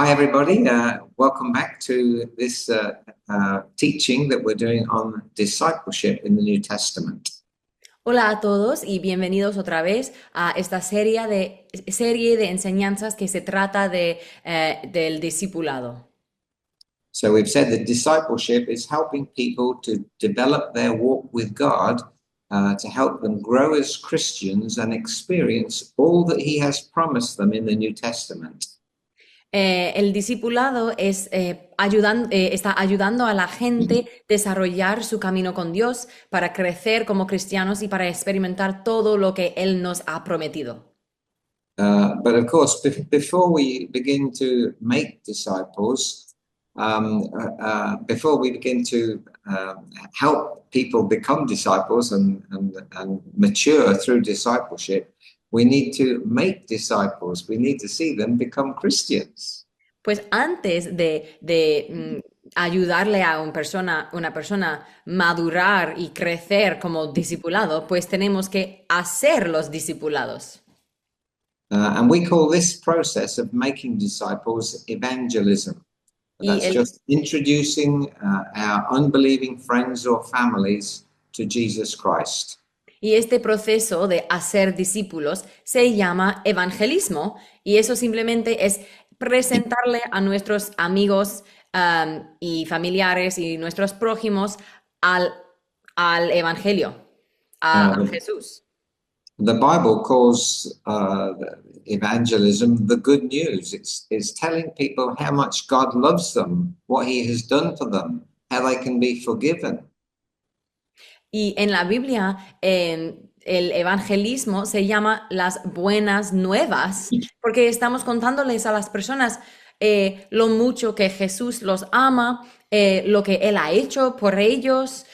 Hi, everybody. Welcome back to this teaching that we're doing on discipleship in the New Testament. Hola a todos y bienvenidos otra vez a esta serie de enseñanzas que se trata del discipulado. So we've said that discipleship is helping people to develop their walk with God, to help them grow as Christians and experience all that He has promised them in the New Testament. El discipulado está ayudando a la gente a desarrollar su camino con Dios para crecer como cristianos y para experimentar todo lo que Él nos ha prometido. But of course, before we begin to make disciples, before we begin to help people become disciples and mature through discipleship, we need to make disciples. We need to see them become Christians. Pues antes de ayudarle a una persona madurar y crecer como discipulado, pues tenemos que hacer los discipulados. And we call this process of making disciples evangelism. That's just introducing our unbelieving friends or families to Jesus Christ. Y este proceso de hacer discípulos se llama evangelismo y eso simplemente es presentarle a nuestros amigos y familiares y nuestros prójimos al evangelio, a Jesús. The Bible calls evangelism the good news. It's telling people how much God loves them, what He has done for them, how they can be forgiven. Y en la Biblia, el evangelismo se llama las buenas nuevas, porque estamos contándoles a las personas lo mucho que Jesús los ama, lo que Él ha hecho por ellos,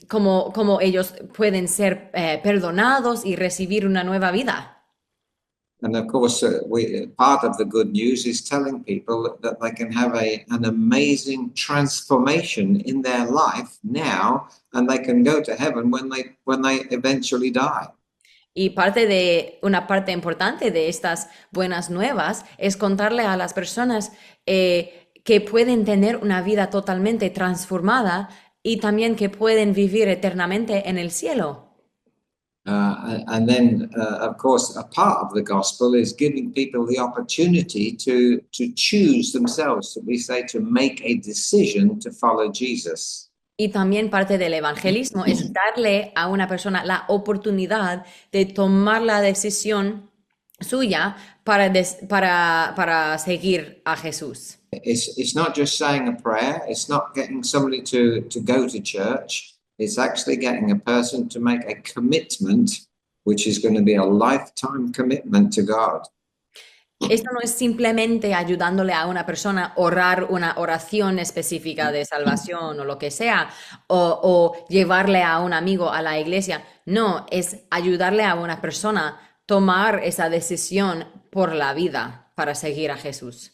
cómo ellos pueden ser perdonados y recibir una nueva vida. And of course, part of the good news is telling people that they can have an amazing transformation in their life now, and they can go to heaven when they eventually die. Y una parte importante de estas buenas nuevas es contarle a las personas que pueden tener una vida totalmente transformada y también que pueden vivir eternamente en el cielo. And then, of course, a part of the gospel is giving people the opportunity to choose themselves, we say, to make a decision to follow Jesus. Y también parte del evangelismo es darle a una persona la oportunidad de tomar la decisión suya para seguir a Jesús. It's not just saying a prayer. It's not getting somebody to go to church. It's actually getting a person to make a commitment, which is going to be a lifetime commitment to God. Esto no es simplemente ayudándole a una persona a orar una oración específica de salvación o lo que sea, o llevarle a un amigo a la iglesia. No, es ayudarle a una persona a tomar esa decisión por la vida para seguir a Jesús.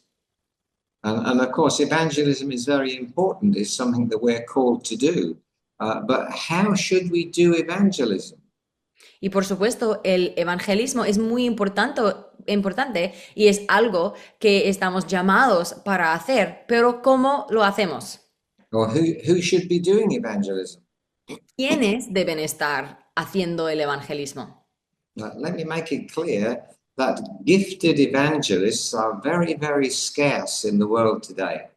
And of course, evangelism is very important. It's something that we're called to do. But how should we do evangelism? Y por supuesto, el evangelismo es muy importante y es algo que estamos llamados para hacer, pero ¿cómo lo hacemos? Or who should be doing evangelism? ¿Quiénes deben estar haciendo el evangelismo? Let me make it clear that gifted evangelists are very, very scarce in the world today.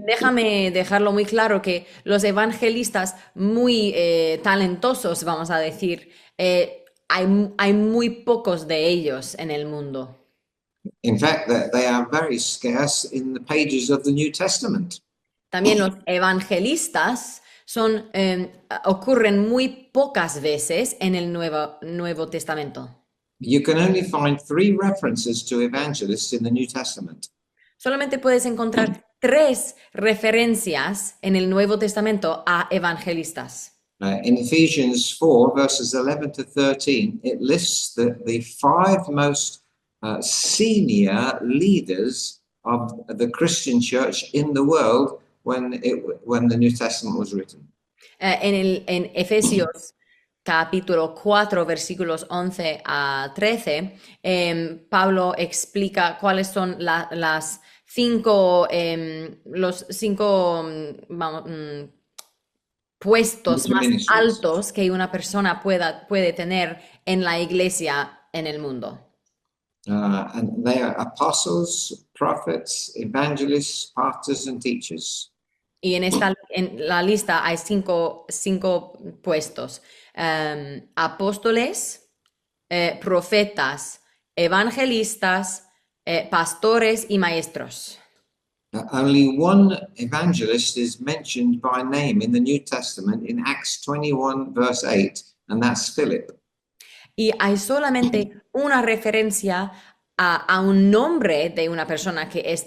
Déjame dejarlo muy claro que los evangelistas muy talentosos, vamos a decir, hay muy pocos de ellos en el mundo. In fact, they are very scarce in the pages of the New Testament. También los evangelistas ocurren muy pocas veces en el Nuevo Testamento. You can only find 3 references to evangelists in the New Testament. Solamente puedes encontrar 3 referencias en el Nuevo Testamento a evangelistas. In Ephesians 4, verses 11 to 13, it lists the 5 most senior leaders of the Christian church in the world when the New Testament was written. En Efesios capítulo 4, versículos 11 a 13, Pablo explica cuáles son las cinco, los cinco puestos Major más ministries. altos que una persona puede tener en la iglesia en el mundo. And they are apostles, prophets, evangelists, pastors, and teachers. Y en la lista hay cinco puestos. Apóstoles, profetas, evangelistas, pastores y maestros. Only one evangelist is mentioned by name in the New Testament in Acts 21, verse 8, and that's Philip. Y hay solamente una referencia a un nombre de una persona que es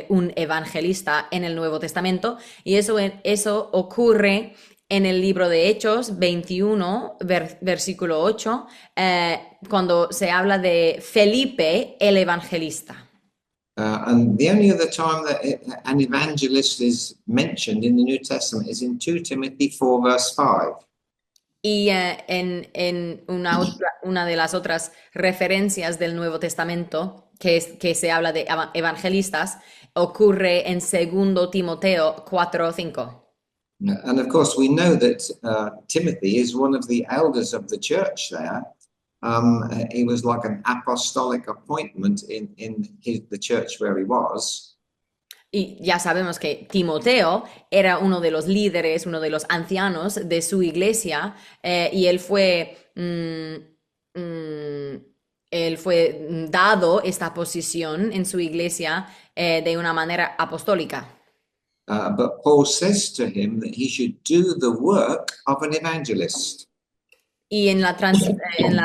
un evangelista en el Nuevo Testamento, y eso ocurre en el libro de Hechos 21, versículo 8, cuando se habla de Felipe el evangelista. And the only other time that an evangelist is mentioned in the New Testament is in 2 Timothy 4, verse 5. Y en una de las otras referencias del Nuevo Testamento, que se habla de evangelistas, ocurre en 2 Timoteo 4:5. And of course, we know that Timothy is one of the elders of the church there. He was like an apostolic appointment in the church where he was. Y ya sabemos que Timoteo era uno de los líderes, uno de los ancianos de su iglesia, y él fue dado esta posición en su iglesia de una manera apostólica. But Paul says to him that he should do the work of an evangelist. Y en la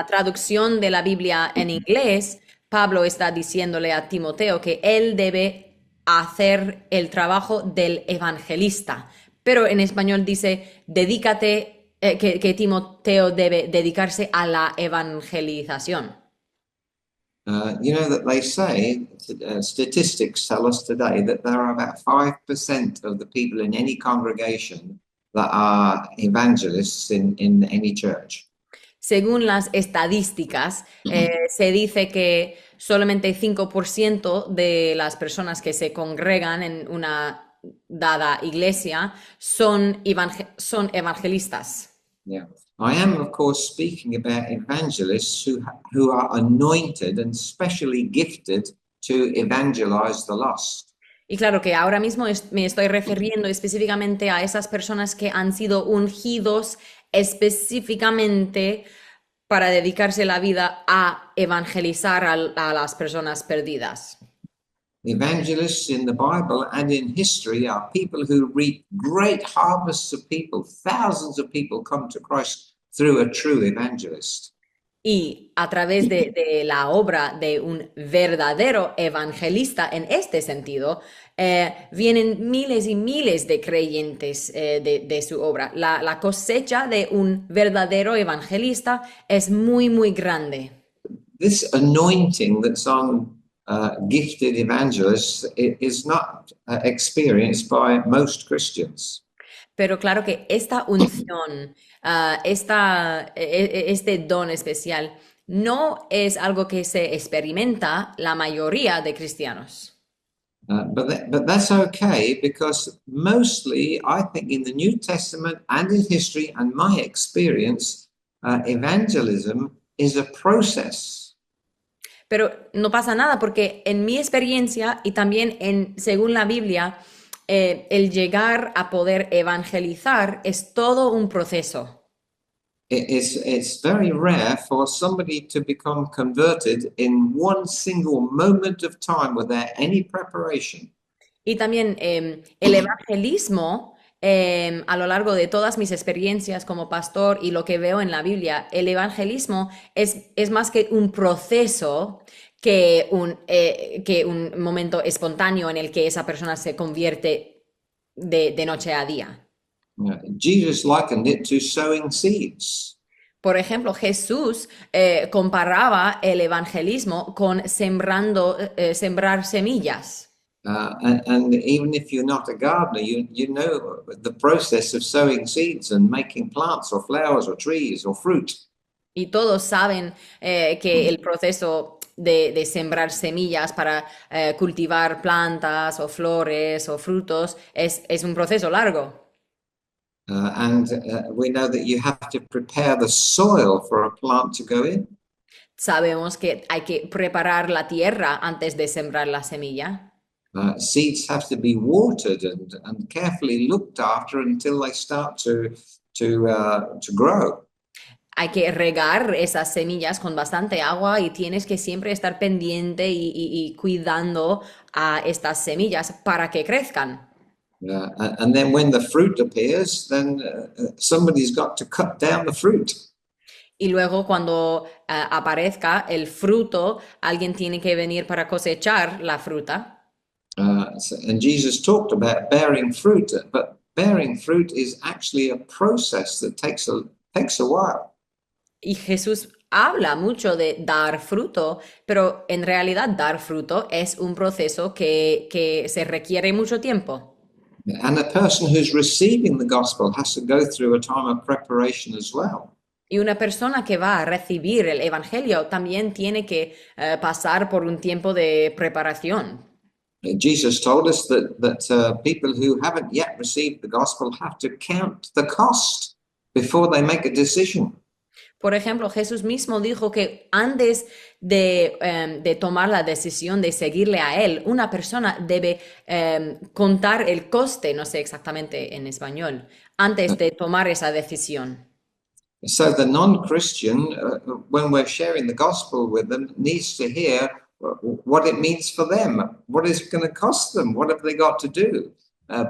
traducción de la Biblia en inglés, Pablo está diciéndole a Timoteo que él debe hacer el trabajo del evangelista. Pero en español dice, dedícate, que Timoteo debe dedicarse a la evangelización. You know that they say, statistics tell us today that there are about 5% of the people in any congregation that are evangelists in any church. Según las estadísticas, se dice que solamente 5% de las personas que se congregan en una dada iglesia son evangelistas. Yeah. I am, of course, speaking about evangelists who are anointed and specially gifted to evangelize the lost. Y claro que ahora mismo me estoy refiriendo específicamente a esas personas que han sido ungidos específicamente para dedicarse la vida a evangelizar a las personas perdidas. Evangelists in the Bible and in history are people who reap great harvests of people. Thousands of people come to Christ through a true evangelist. Y a través de la obra de un verdadero evangelista en este sentido, vienen miles y miles de creyentes de su obra. La cosecha de un verdadero evangelista es muy, muy grande. This anointing that's on gifted evangelists is not experienced by most Christians. Pero claro que esta unción, este don especial, no es algo que se experimenta la mayoría de cristianos. But that's okay, because mostly, I think, in the New Testament and in history and my experience, evangelism is a process. Pero no pasa nada porque en mi experiencia y también según la Biblia, el llegar a poder evangelizar es todo un proceso. It's very rare for somebody to become converted in one single moment of time without any preparation. Y también el evangelismo, a lo largo de todas mis experiencias como pastor y lo que veo en la Biblia, el evangelismo es más que un proceso que un momento espontáneo en el que esa persona se convierte de noche a día. Jesus likened it to sowing seeds. Por ejemplo, Jesús comparaba el evangelismo con sembrar semillas. And even if you're not a gardener, you know the process of sowing seeds and making plants or flowers or trees or fruit. Y todos saben que el proceso de sembrar semillas para cultivar plantas o flores o frutos es un proceso largo. And we know that you have to prepare the soil for a plant to go in. Sabemos que hay que preparar la tierra antes de sembrar la semilla. Seeds have to be watered and carefully looked after until they start to grow. Hay que regar esas semillas con bastante agua y tienes que siempre estar pendiente y cuidando a estas semillas para que crezcan. And then when the fruit appears, then somebody's got to cut down the fruit. Y luego cuando aparezca el fruto, alguien tiene que venir para cosechar la fruta. And Jesus talked about bearing fruit, but bearing fruit is actually a process that takes a while. Y Jesús habla mucho de dar fruto, pero en realidad dar fruto es un proceso que se requiere mucho tiempo. And a person who's receiving the gospel has to go through a time of preparation as well. Y una persona que va a recibir el evangelio también tiene que pasar por un tiempo de preparación. Jesus told us that people who haven't yet received the gospel have to count the cost before they make a decision. Por ejemplo, Jesús mismo dijo que antes de tomar la decisión de seguirle a Él, una persona debe contar el coste, no sé exactamente en español, antes de tomar esa decisión. So the non-Christian, when we're sharing the gospel with them, needs to hear what it means for them, what is it going to cost them, what have they got to do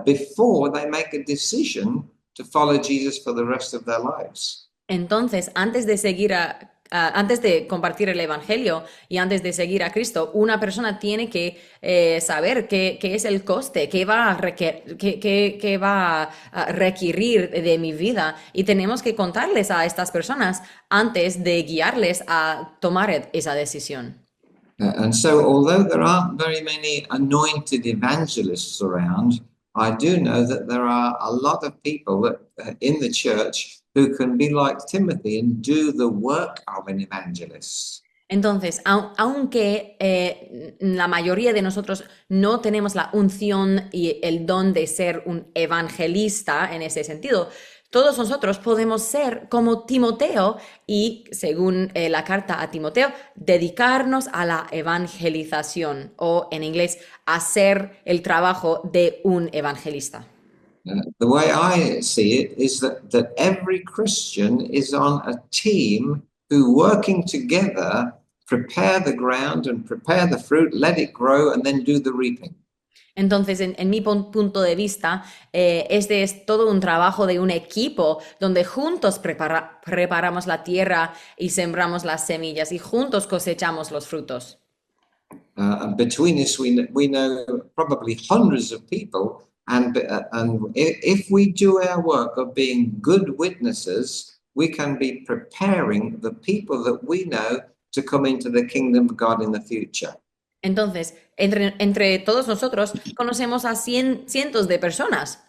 before they make a decision to follow Jesus for the rest of their lives. Entonces, antes de compartir el evangelio y antes de seguir a Cristo, una persona tiene que saber qué es el coste, qué va a requerir de mi vida, y tenemos que contarles a estas personas antes de guiarles a tomar esa decisión. And so, although there aren't very many anointed evangelists around, I do know that there are a lot of people that in the church who can be like Timothy and do the work of an evangelist. Entonces, aunque la mayoría de nosotros no tenemos la unción y el don de ser un evangelista en ese sentido, todos nosotros podemos ser como Timoteo y, según la carta a Timoteo, dedicarnos a la evangelización, o en inglés, hacer el trabajo de un evangelista. The way I see it is that every Christian is on a team who, working together, prepare the ground and prepare the fruit, let it grow, and then do the reaping. Entonces, en mi punto de vista, este es todo un trabajo de un equipo donde juntos preparamos la tierra y sembramos las semillas y juntos cosechamos los frutos. Between us, we know probably hundreds of people. And if we do our work of being good witnesses, we can be preparing the people that we know to come into the kingdom of God in the future. Entonces, entre todos nosotros conocemos a cientos de personas.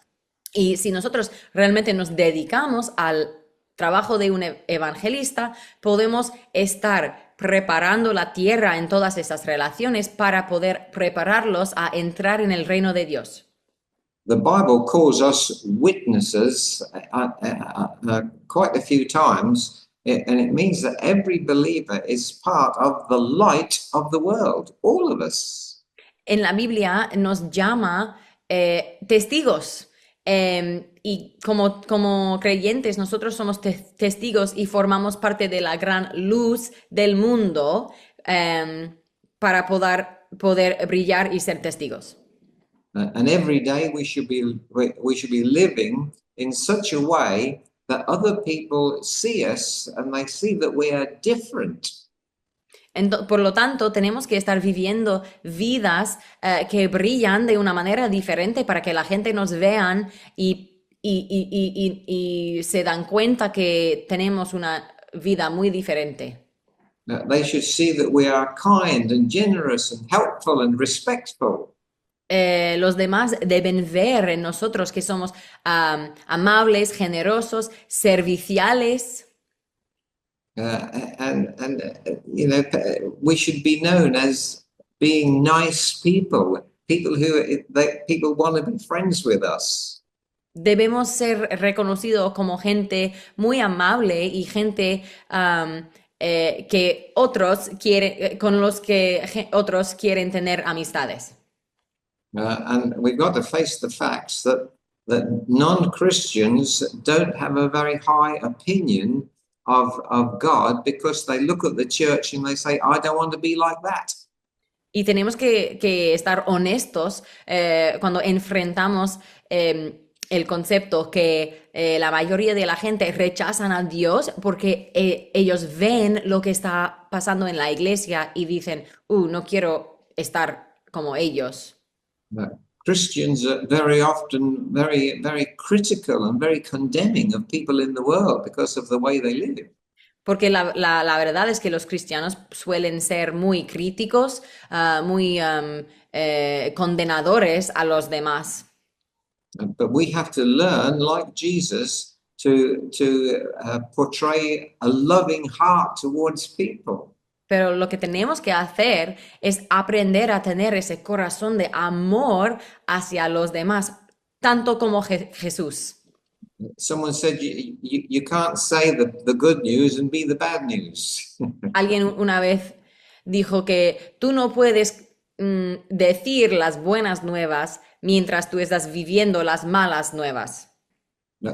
Y si nosotros realmente nos dedicamos al trabajo de un evangelista, podemos estar preparando la tierra en todas esas relaciones para poder prepararlos a entrar en el reino de Dios. The Bible calls us witnesses quite a few times, and it means that every believer is part of the light of the world, all of us. En la Biblia nos llama testigos, y como creyentes nosotros somos testigos y formamos parte de la gran luz del mundo para poder brillar y ser testigos. And every day we should be living in such a way that other people see us and they see that we are different. Por lo tanto, tenemos que estar viviendo vidas que brillan de una manera diferente para que la gente nos vean y se dan cuenta que tenemos una vida muy diferente. They should see that we are kind and generous and helpful and respectful. los demás deben ver en nosotros que somos amables, generosos, serviciales. We should be known as being nice people, people want to be friends with us. Debemos ser reconocidos como gente muy amable y gente que otros quieren, con los que otros quieren tener amistades. And we've got to face the facts that non-Christians don't have a very high opinion of God because they look at the church and they say, I don't want to be like that. Y tenemos que estar honestos cuando enfrentamos el concepto que la mayoría de la gente rechazan a Dios porque ellos ven lo que está pasando en la iglesia y dicen, no quiero estar como ellos. Christians are very often very critical and very condemning of people in the world because of the way they live. Porque la verdad es que los cristianos suelen ser muy críticos, muy condenadores a los demás. But we have to learn, like Jesus, to portray a loving heart towards people. Pero lo que tenemos que hacer es aprender a tener ese corazón de amor hacia los demás, tanto como Jesús. Someone said you can't say the good news and be the bad news. Alguien una vez dijo que tú no puedes decir las buenas nuevas mientras tú estás viviendo las malas nuevas.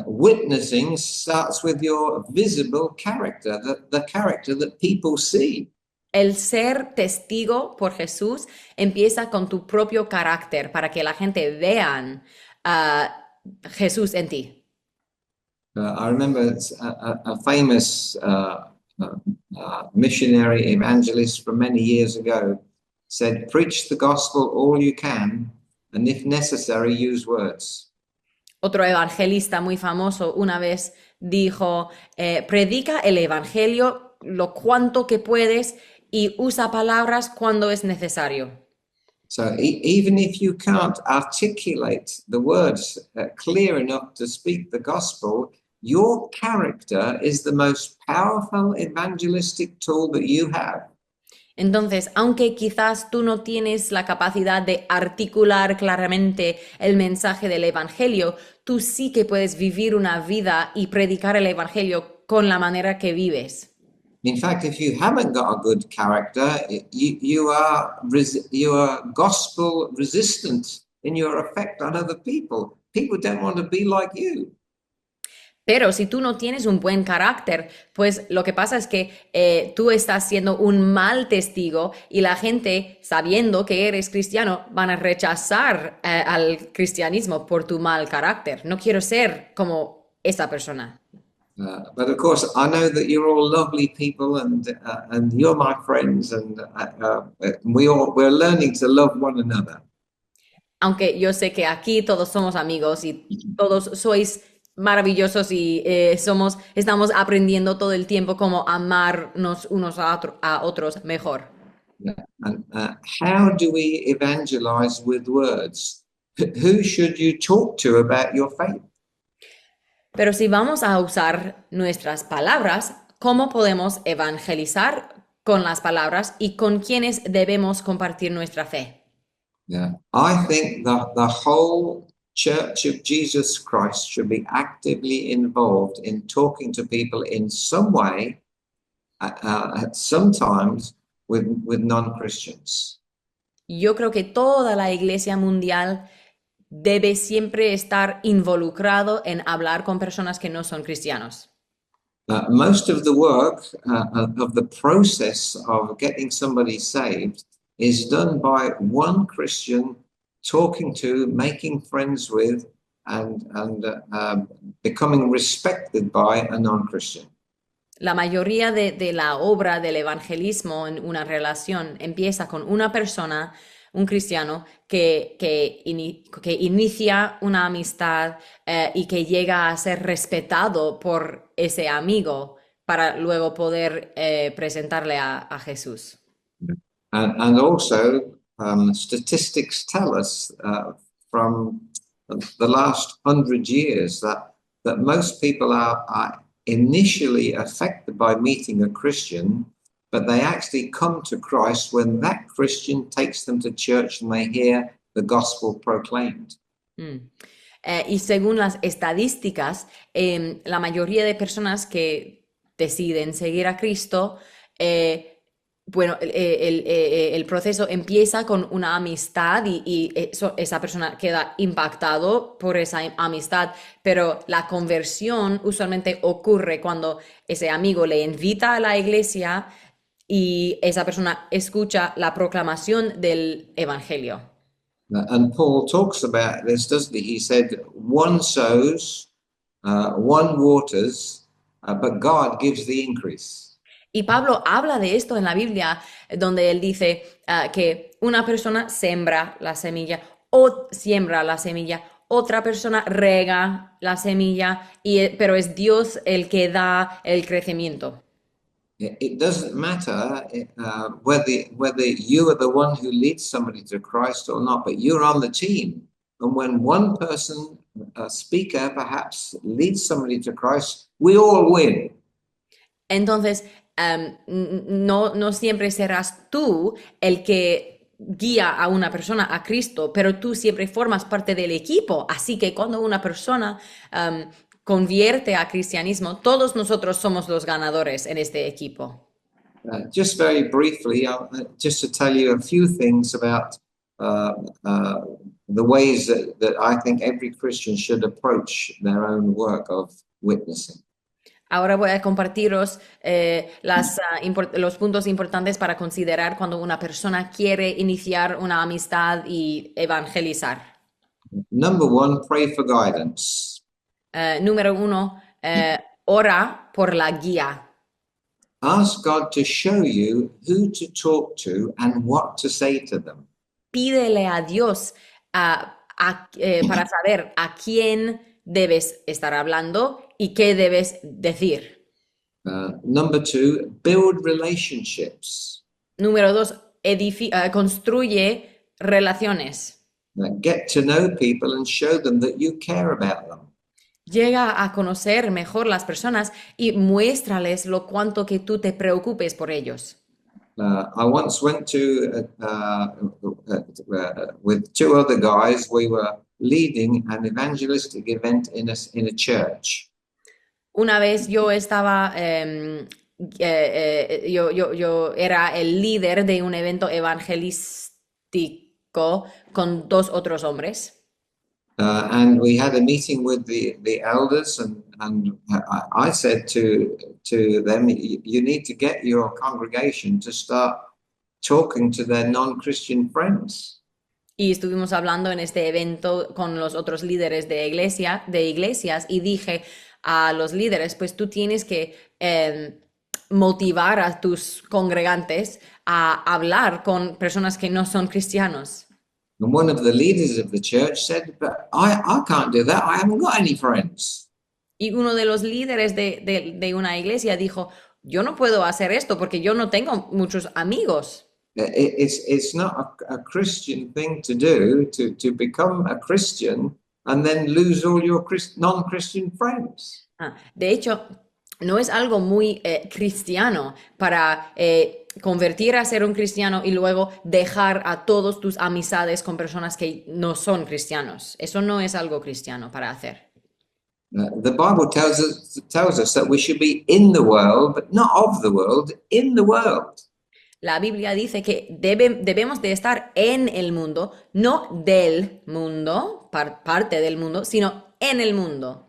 Witnessing starts with your visible character, the character that people see. El ser testigo por Jesús empieza con tu propio carácter para que la gente vean a Jesús en ti. I remember a famous missionary evangelist from many years ago said, preach the gospel all you can, and if necessary, use words. Otro evangelista muy famoso una vez dijo, predica el evangelio lo cuanto que puedes y usa palabras cuando es necesario. So even if you can't articulate the words clear enough to speak the gospel, your character is the most powerful evangelistic tool that you have. Entonces, aunque quizás tú no tienes la capacidad de articular claramente el mensaje del evangelio, tú sí que puedes vivir una vida y predicar el evangelio con la manera que vives. In fact, if you haven't got a good character, you are gospel resistant in your effect on other people. People don't want to be like you. Pero si tú no tienes un buen carácter, pues lo que pasa es que tú estás siendo un mal testigo y la gente, sabiendo que eres cristiano, van a rechazar al cristianismo por tu mal carácter. No quiero ser como esa persona. But of course, I know that you're all lovely people, and you're my friends, and we're learning to love one another. Aunque yo sé que aquí todos somos amigos y todos sois maravillosos y estamos aprendiendo todo el tiempo cómo amarnos unos a otros mejor. And how do we evangelize with words? Who should you talk to about your faith? Pero si vamos a usar nuestras palabras, ¿cómo podemos evangelizar con las palabras y con quienes debemos compartir nuestra fe? Yeah, I think that the whole Church of Jesus Christ should be actively involved in talking to people in some way, sometimes with non-Christians. Yo creo que toda la Iglesia mundial debe siempre estar involucrado en hablar con personas que no son cristianos. Most of the work of the process of getting somebody saved is done by one Christian talking to, making friends with, and becoming respected by a non-Christian. La mayoría de la obra del evangelismo en una relación empieza con una persona, un cristiano, que inicia una amistad y que llega a ser respetado por ese amigo para luego poder presentarle a Jesús. And also statistics tell us from the last 100 years that most people are initially affected by meeting a Christian, but they actually come to Christ when that Christian takes them to church and they hear the gospel proclaimed. Mm. Y según las estadísticas, la mayoría de personas que deciden seguir a Cristo, bueno, el proceso empieza con una amistad y esa persona queda impactado por esa amistad, pero la conversión usualmente ocurre cuando ese amigo le invita a la iglesia y esa persona escucha la proclamación del evangelio. And Paul talks about this, doesn't he? He said, one sows, one waters, but God gives the increase. Y Pablo habla de esto en la Biblia, donde él dice que una persona siembra la semilla, otra persona rega la semilla, pero es Dios el que da el crecimiento. It doesn't matter whether you are the one who leads somebody to Christ or not, but you're on the team. And when one person, a speaker perhaps, leads somebody to Christ, we all win. Entonces, no siempre serás tú el que guía a una persona a Cristo, pero tú siempre formas parte del equipo. Así que cuando una persona convierte a cristianismo, todos nosotros somos los ganadores en este equipo. Just very briefly, just to tell you a few things about the ways that I think every Christian should approach their own work of witnessing. Ahora voy a compartiros los puntos importantes para considerar cuando una persona quiere iniciar una amistad y evangelizar. Number one, pray for guidance. Número 1, ora por la guía. Ask God to show you who to talk to and what to say to them. Pídele a Dios para saber a quién debes estar hablando y qué debes decir. Number 2, build relationships. Número 2, construye relaciones. Get to know people and show them that you care about them. Llega a conocer mejor las personas y muéstrales lo cuanto que tú te preocupes por ellos. I once went to, with 2 other guys, we were leading an evangelistic event in a church. Una vez yo estaba, yo era el líder de un evento evangelístico con 2 otros hombres. And we had a meeting with the elders, and I said to them, you need to get your congregation to start talking to their non-Christian friends. Y estuvimos hablando en este evento con los otros líderes de iglesias, y dije a los líderes, pues tú tienes que motivar a tus congregantes a hablar con personas que no son cristianos. And one of the leaders of the church said, but I can't do that. I haven't got any friends. Y uno de los líderes de una iglesia dijo, yo no puedo hacer esto porque yo no tengo muchos amigos. It's not a Christian thing to do, to become a Christian and then lose all your non-Christian friends. De hecho, no es algo muy cristiano para convertir a ser un cristiano y luego dejar a todos tus amistades con personas que no son cristianos. Eso no es algo cristiano para hacer. The Bible tells us that we should be in the world, but not of the world, in the world. La Biblia dice que debemos de estar en el mundo, no del mundo, parte del mundo, sino en el mundo.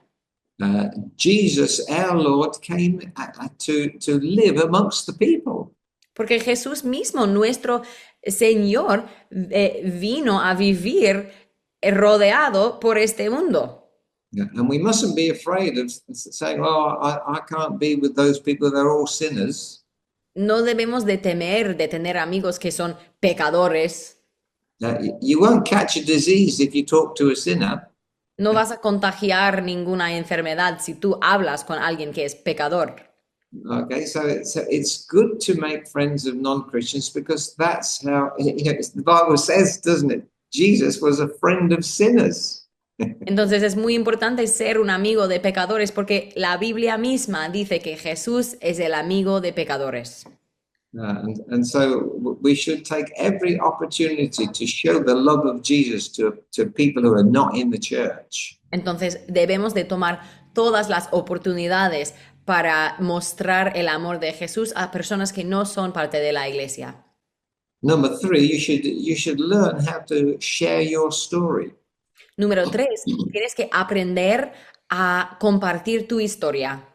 Jesus, our Lord, came to live amongst the people. Porque Jesús mismo, nuestro Señor, vino a vivir rodeado por este mundo. And we mustn't be afraid of saying, oh, I can't be with those people, they're all sinners. No debemos de temer de tener amigos que son pecadores. You won't catch a disease if you talk to a sinner. No vas a contagiar ninguna enfermedad si tú hablas con alguien que es pecador. Okay, so it's good to make friends of non-Christians because that's how, the Bible says, doesn't it? Jesus was a friend of sinners. Entonces es muy importante ser un amigo de pecadores porque la Biblia misma dice que Jesús es el amigo de pecadores. And so we should take every opportunity to show the love of Jesus to people who are not in the church. Entonces debemos de tomar todas las oportunidades para mostrar el amor de Jesús a personas que no son parte de la iglesia. Number three, you should learn how to share your story. Número 3, tienes que aprender a compartir tu historia.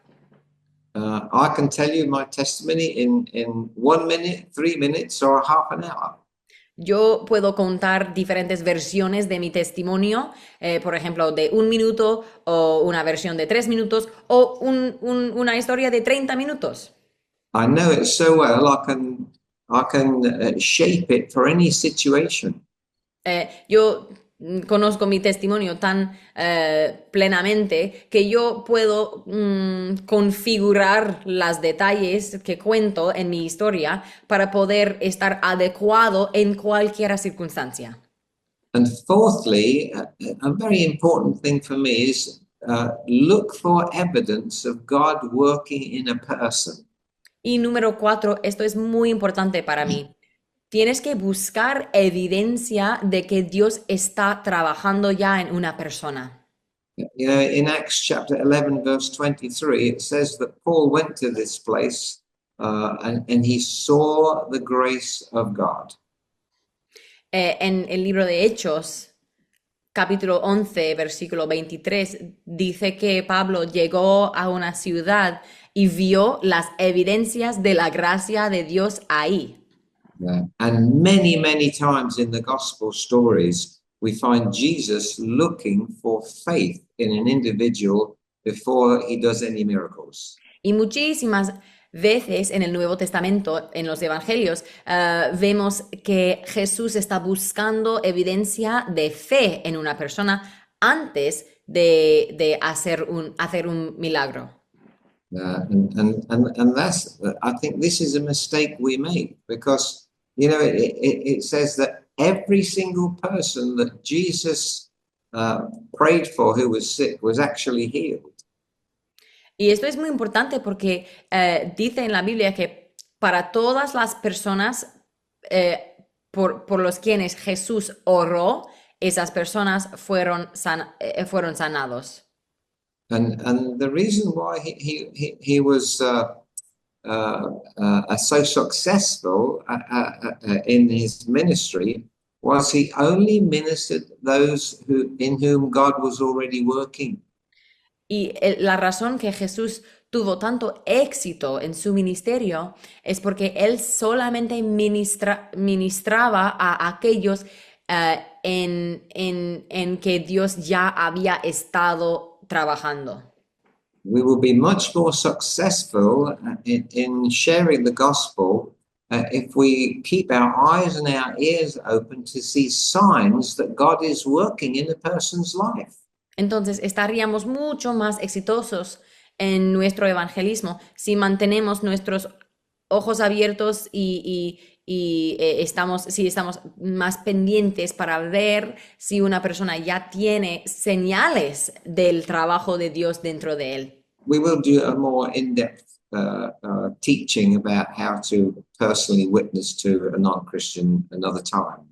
I can tell you my testimony in 1 minute, 3 minutes, or half an hour. Yo puedo contar diferentes versiones de mi testimonio, por ejemplo, de 1 minuto o una versión de 3 minutos o una historia de 30 minutos. I know it so well. I can shape it for any situation. Yo conozco mi testimonio tan plenamente que yo puedo configurar los detalles que cuento en mi historia para poder estar adecuado en cualquier circunstancia. And fourthly, a very important thing for me is look for evidence of God working in a person. Y número 4, esto es muy importante para mí. Tienes que buscar evidencia de que Dios está trabajando ya en una persona. You know, in Acts chapter 11, verse 23, it says that Paul went to this place and he saw the grace of God. En el libro de Hechos, capítulo 11, versículo 23, dice que Pablo llegó a una ciudad y vio las evidencias de la gracia de Dios ahí. And many, many times in the gospel stories, we find Jesus looking for faith in an individual before he does any miracles. Y muchísimas veces en el Nuevo Testamento, en los Evangelios, vemos que Jesús está buscando evidencia de fe en una persona antes de hacer un milagro. And that's, I think this is a mistake we make because, you know, it says that every single person that Jesus prayed for who was sick was actually healed. Y esto es muy importante porque dice en la Biblia que para todas las personas por los quienes Jesús oró, esas personas fueron sanados. And the reason why he was so successful in his ministry was he only ministered those in whom God was already working. Y la razón que Jesús tuvo tanto éxito en su ministerio es porque él solamente ministraba a aquellos en que Dios ya había estado trabajando. We will be much more successful in sharing the gospel if we keep our eyes and our ears open to see signs that God is working in a person's life. Entonces estaríamos mucho más exitosos en nuestro evangelismo si mantenemos nuestros ojos abiertos y estamos más pendientes para ver si una persona ya tiene señales del trabajo de Dios dentro de él. We will do a more in-depth teaching about how to personally witness to a non-Christian another time.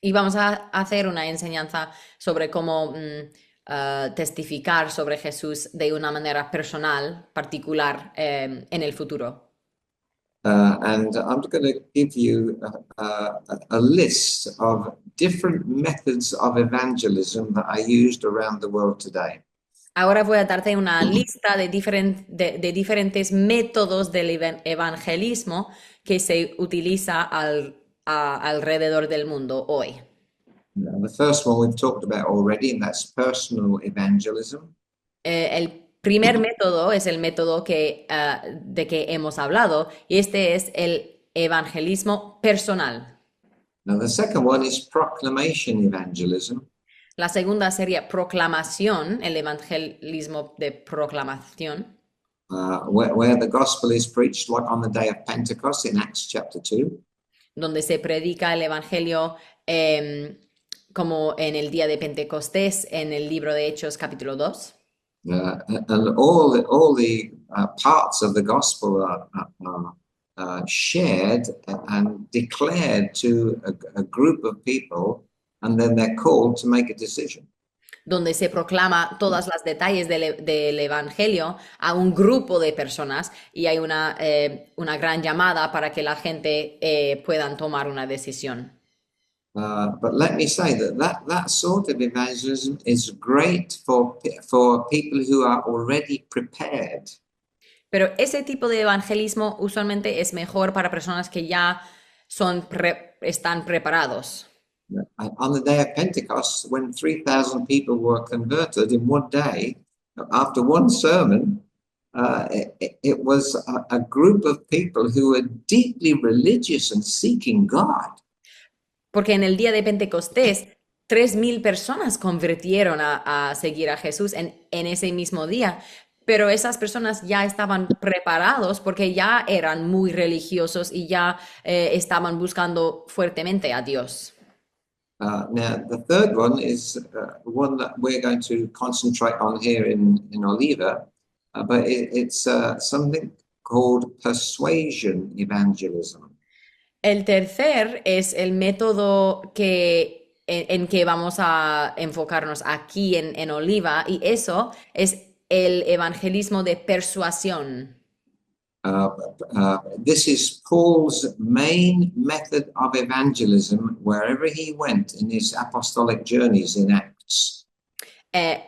Y vamos a hacer una enseñanza sobre cómo testificar sobre Jesús de una manera personal, particular, en el futuro. And I'm going to give you a list of different methods of evangelism that are used around the world today. Ahora voy a darte una lista de diferentes métodos del evangelismo que se utiliza alrededor del mundo hoy. The first one we've talked about already, and that's personal evangelism. El primer método es el método de que hemos hablado, y este es el evangelismo personal. Now, the second one is proclamation evangelism. La segunda sería proclamación, el evangelismo de proclamación. where the gospel is preached, like on the day of Pentecost in Acts chapter 2. donde se predica el Evangelio como en el día de Pentecostés en el libro de Hechos capítulo 2. And all the parts of the gospel are shared and declared to a group of people, and then they're called to make a decision. Donde se proclama todos los detalles del Evangelio a un grupo de personas y hay una gran llamada para que la gente puedan tomar una decisión. But let me say that sort of evangelism is great for people who are already prepared. Pero ese tipo de evangelismo usualmente es mejor para personas que ya están preparados. On the day of Pentecost, when 3,000 people were converted in one day, after one sermon, it was a group of people who were deeply religious and seeking God. Porque en el día de Pentecostés, 3,000 personas convirtieron a seguir a Jesús en ese mismo día. Pero esas personas ya estaban preparados porque ya eran muy religiosos y ya estaban buscando fuertemente a Dios. Now, the third one is one that we're going to concentrate on here in Oliva, but it's something called persuasion evangelism. El tercer es el método en que vamos a enfocarnos aquí en Oliva, y eso es el evangelismo de persuasión. This is Paul's main method of evangelism wherever he went in his apostolic journeys in Acts.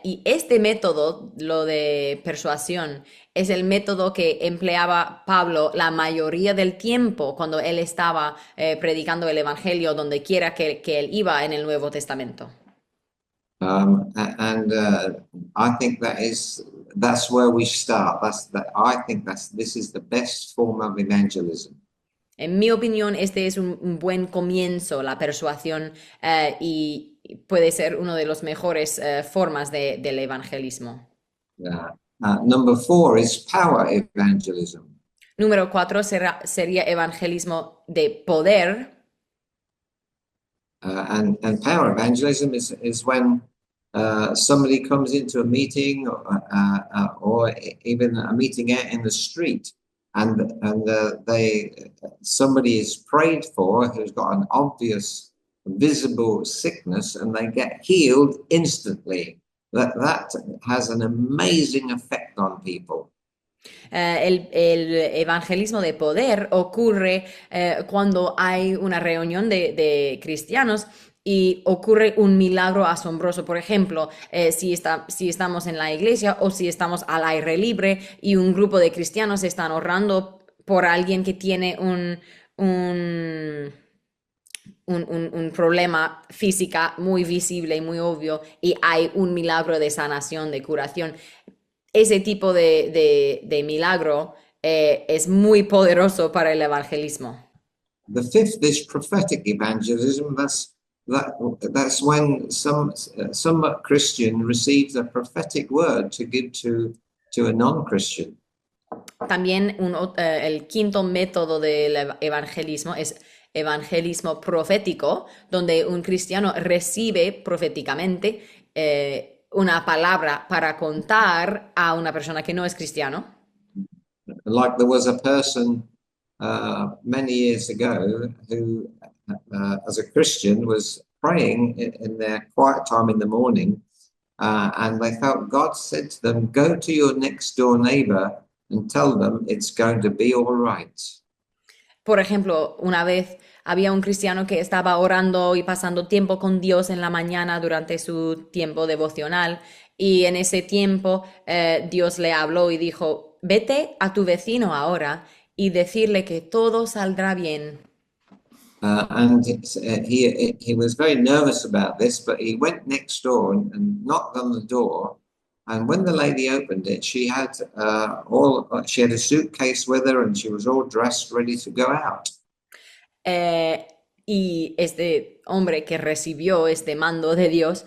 Y este método, lo de persuasión, es el método que empleaba Pablo la mayoría del tiempo cuando él estaba predicando el Evangelio donde quiera que él iba en el Nuevo Testamento. And I think that's where we start. This is the best form of evangelism. En mi opinión, este es un buen comienzo, la persuasión, y puede ser uno de los mejores formas del evangelismo. Number 4 is power evangelism. Número 4 sería evangelismo de poder. And power evangelism is when somebody comes into a meeting or even a meeting out in the street, and somebody is prayed for who's got an obvious visible sickness, and they get healed instantly. That has an amazing effect on people. El evangelismo de poder ocurre cuando hay una reunión de cristianos y ocurre un milagro asombroso. Por ejemplo, si estamos en la iglesia o si estamos al aire libre y un grupo de cristianos están orando por alguien que tiene un problema físico muy visible y muy obvio, y hay un milagro de sanación, de curación. Ese tipo de milagro es muy poderoso para el evangelismo. The fifth is prophetic evangelism. That's when some Christian receives a prophetic word to give to a non-Christian. También el quinto método del evangelismo es evangelismo profético, donde un cristiano recibe proféticamente una palabra para contar a una persona que no es cristiano. Like there was a person many years ago who, as a Christian, was praying in their quiet time in the morning, and they felt God said to them, "Go to your next door neighbor and tell them it's going to be all right." Por ejemplo, una vez había un cristiano que estaba orando y pasando tiempo con Dios en la mañana durante su tiempo devocional, y en ese tiempo Dios le habló y dijo: vete a tu vecino ahora y decirle que todo saldrá bien. And he was very nervous about this, but he went next door and knocked on the door. And when the lady opened it, she had she had a suitcase with her, and she was all dressed, ready to go out. Y este hombre que recibió este mando de Dios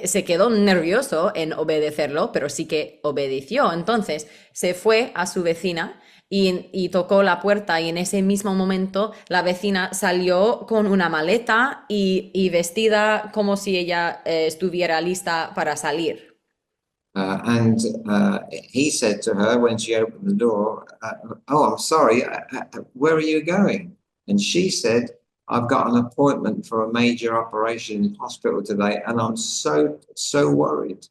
se quedó nervioso en obedecerlo, pero sí que obedeció. Entonces se fue a su vecina y tocó la puerta y en ese mismo momento la vecina salió con una maleta y vestida como si ella estuviera lista para salir. And he said to her when she opened the door, "Oh, I'm sorry. Where are you going?" And she said, "I've got an appointment for a major operation in hospital today, and I'm so worried."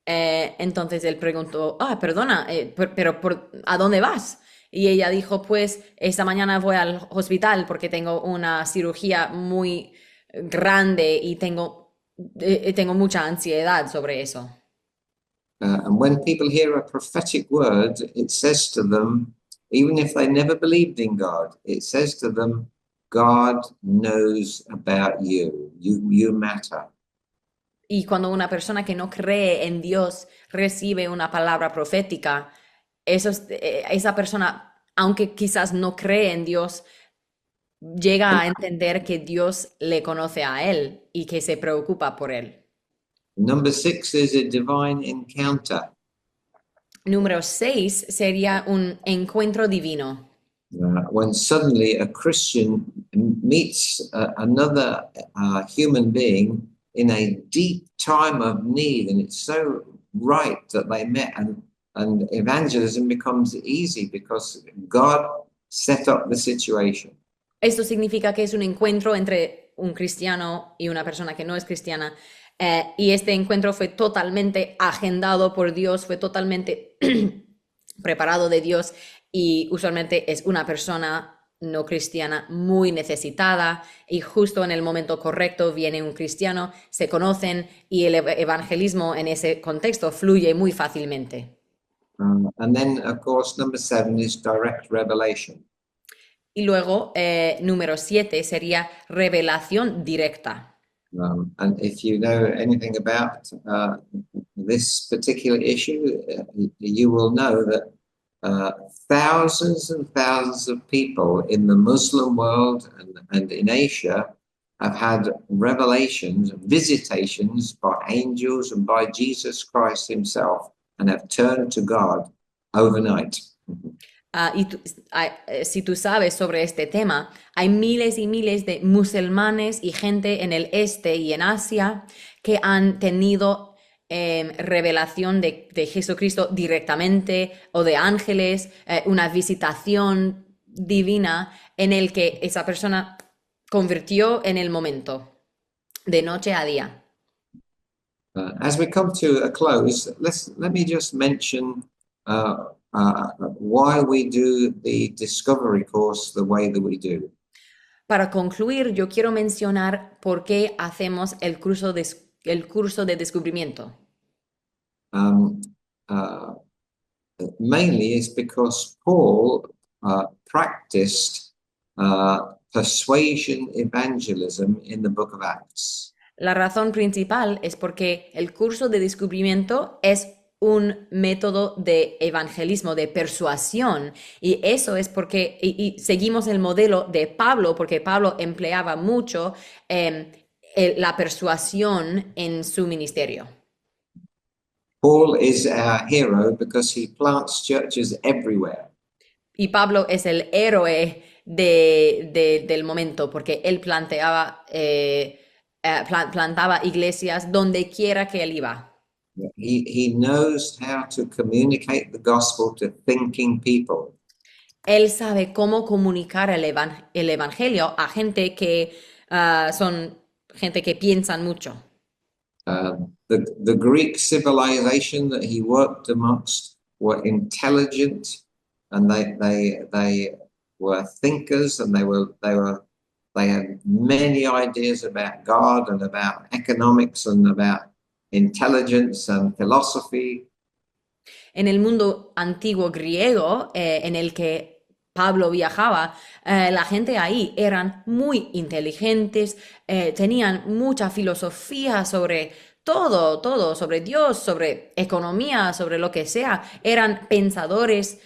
Entonces él preguntó, perdona, ¿a dónde vas? Y ella dijo, pues esta mañana voy al hospital porque tengo una cirugía muy grande y tengo mucha ansiedad sobre eso. And when people hear a prophetic word, it says to them, even if they never believed in God, it says to them, God knows about you. You matter. Y cuando una persona que no cree en Dios recibe una palabra profética, esa persona, aunque quizás no cree en Dios, llega a entender que Dios le conoce a él y que se preocupa por él. Number 6 is a divine encounter. Número 6 sería un encuentro divino. When suddenly a Christian meets another human being in a deep time of need, and it's so right that they met, and evangelism becomes easy because God set up the situation. Esto significa que es un encuentro entre un cristiano y una persona que no es cristiana. Y este encuentro fue totalmente agendado por Dios, fue totalmente preparado de Dios y usualmente es una persona no cristiana muy necesitada y justo en el momento correcto viene un cristiano, se conocen y el evangelismo en ese contexto fluye muy fácilmente. And then, of course, number 7 is direct revelation. Y luego, número 7 sería revelación directa. And if you know anything about this particular issue, you will know that thousands and thousands of people in the Muslim world and in Asia have had revelations, visitations by angels and by Jesus Christ himself, and have turned to God overnight. Si tú sabes sobre este tema, hay miles y miles de musulmanes y gente en el este y en Asia que han tenido revelación de Jesucristo directamente o de ángeles, una visitación divina en el que esa persona convirtió en el momento, de noche a día. As we come to a close, let me just mention why we do the discovery course the way that we do. Para concluir, yo quiero mencionar por qué hacemos el curso de descubrimiento. Mainly is because Paul practiced persuasion evangelism in the book of Acts. La razón principal es porque el curso de descubrimiento es un método de evangelismo, de persuasión, y eso es porque y seguimos el modelo de Pablo, porque Pablo empleaba mucho la persuasión en su ministerio. Paul is our hero because he plants churches everywhere. Y Pablo es el héroe del momento, porque él plantaba iglesias donde quiera que él iba. He knows how to communicate the gospel to thinking people. Él sabe cómo comunicar el evangelio a gente que son gente que piensan mucho. The Greek civilization that he worked amongst were intelligent, and they were thinkers, and they had many ideas about God and about economics and about intelligence and philosophy. En el mundo antiguo griego, en el que Pablo viajaba, la gente ahí eran muy inteligentes, tenían mucha filosofía sobre todo, sobre Dios, sobre economía, sobre lo que sea. Eran pensadores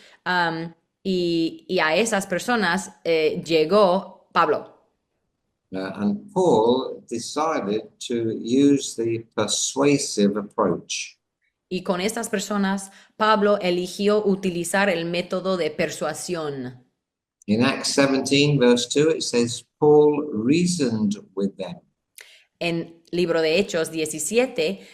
y a esas personas llegó Pablo. And Paul decided to use the persuasive approach. Y con estas personas, Pablo eligió utilizar el método de persuasión. In Acts 17, verse 2, it says, Paul reasoned with them. En libro de Hechos 17,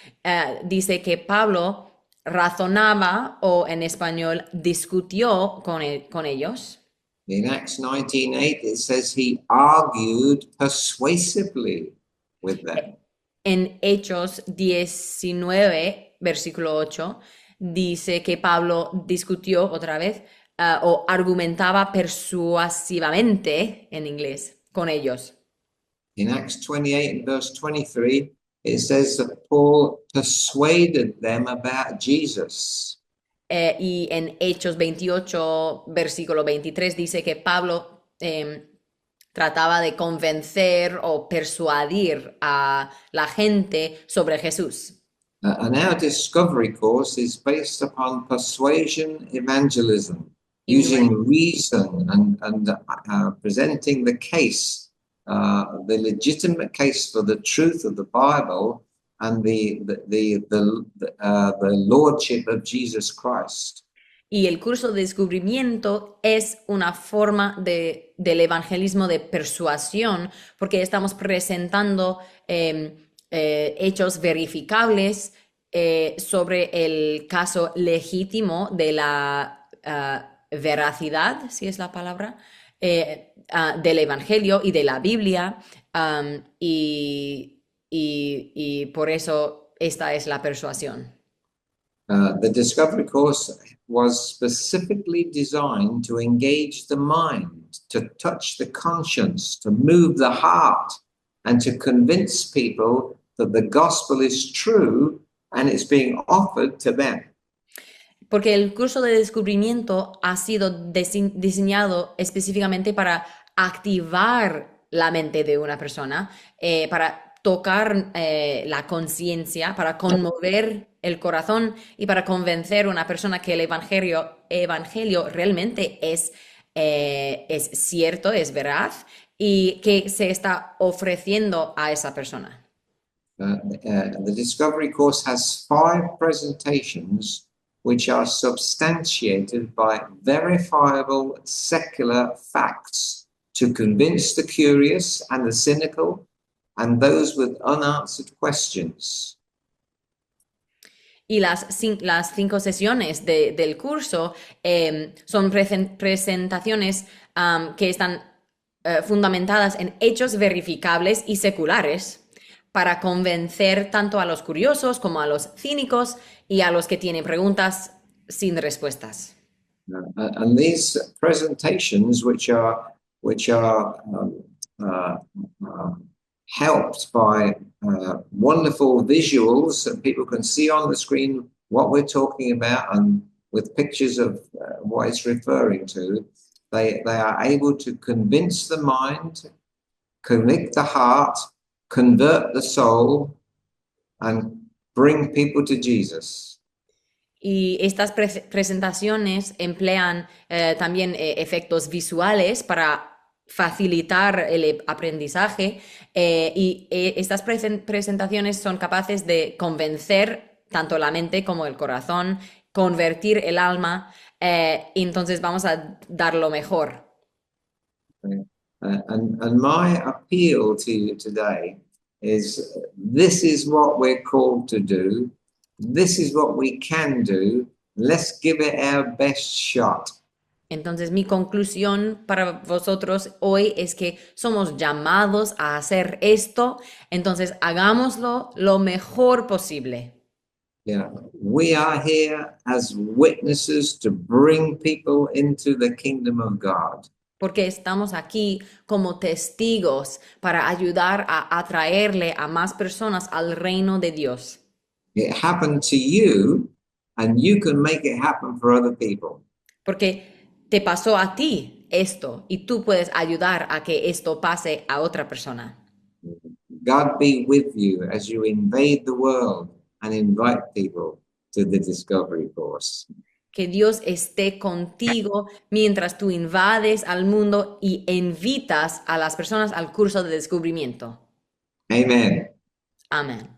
dice que Pablo razonaba, o en español, discutió con ellos. In Acts 19:8, it says he argued persuasively with them. En Hechos 19, versículo 8, dice que Pablo discutió otra vez o argumentaba persuasivamente en inglés con ellos. In Acts 28 and verse 23, it says that Paul persuaded them about Jesus. Y en Hechos 28, versículo 23, dice que Pablo trataba de convencer o persuadir a la gente sobre Jesús. And our discovery course is based upon persuasion evangelism, using reason and presenting the case, the legitimate case for the truth of the Bible and the lordship of Jesus Christ. Y el curso de descubrimiento es una forma del evangelismo de persuasión, porque estamos presentando hechos verificables sobre el caso legítimo de la veracidad, si es la palabra, del Evangelio y de la Biblia, y por eso esta es la persuasión. The discovery course was specifically designed to engage the mind, to touch the conscience, to move the heart, and to convince people that the gospel is true and it's being offered to them. Porque el curso de descubrimiento ha sido diseñado específicamente para activar la mente de una persona, para tocar la conciencia, para conmover el corazón y para convencer a una persona que el evangelio realmente es cierto, es veraz y que se está ofreciendo a esa persona. The Discovery course has 5 presentations which are substantiated by verifiable secular facts to convince the curious and the cynical and those with unanswered questions. Y las 5 sesiones del curso son presentaciones que están fundamentadas en hechos verificables y seculares para convencer tanto a los curiosos como a los cínicos y a los que tienen preguntas sin respuestas. And these presentations, which are helped by wonderful visuals, and people can see on the screen what we're talking about, and with pictures of what it's referring to, they are able to convince the mind, convict the heart, convert the soul, and bring people to Jesus. Y estas presentaciones emplean también efectos visuales para facilitar el aprendizaje y estas presentaciones son capaces de convencer tanto la mente como el corazón, convertir el alma, y entonces vamos a dar lo mejor. And my appeal to you today is this is what we're called to do. This is what we can do. Let's give it our best shot. Entonces, mi conclusión para vosotros hoy es que somos llamados a hacer esto, entonces hagámoslo lo mejor posible. Yeah, we are here as witnesses to bring people into the kingdom of God. Porque estamos aquí como testigos para ayudar a atraerle a más personas al reino de Dios. It happened to you, and you can make it happen for other people. Porque te pasó a ti esto y tú puedes ayudar a que esto pase a otra persona. God be with you as you invade the world and invite people to the Discovery course. que Dios esté contigo mientras tú invades al mundo y invitas a las personas al curso de descubrimiento. Amen. Amén.